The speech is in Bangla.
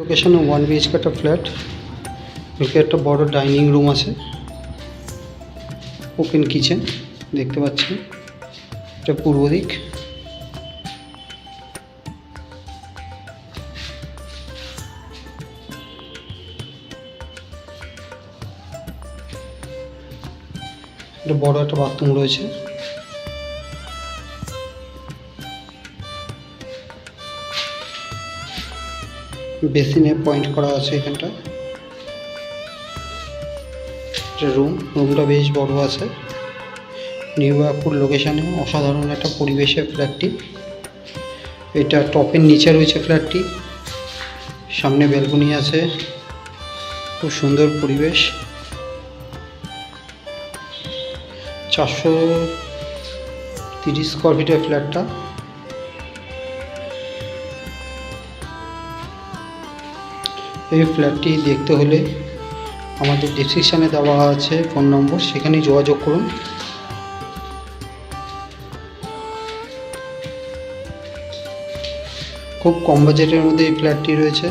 লোকেশনে 1 BHK একটা ফ্ল্যাট। ঢুকে একটা বড় ডাইনিং রুম আছে, ওপেন কিচেন দেখতে পাচ্ছেন। এটা পূর্ব দিক। এটা বড় একটা বাথরুম রয়েছে। বেসিনে পয়েন্ট করা আছে এখানটা। এটা রুমটা বেশ বড় আছে। নিউ ব্যারাকপুর লোকেশনে অসাধারণ একটা পরিবেশে ফ্ল্যাটটি। এটা টপের নিচে রয়েছে ফ্ল্যাটটি। সামনে ব্যালকনি আছে, খুব সুন্দর পরিবেশ। 430 স্কোয়ার ফিটের ফ্ল্যাটটা। এই ফ্ল্যাটটি দেখতে হলে আমাদের ডেসক্রিপশানে দেওয়া আছে ফোন নম্বর, সেখানেই যোগাযোগ করুন। খুব কম বাজেটের মধ্যে এই ফ্ল্যাটটি রয়েছে।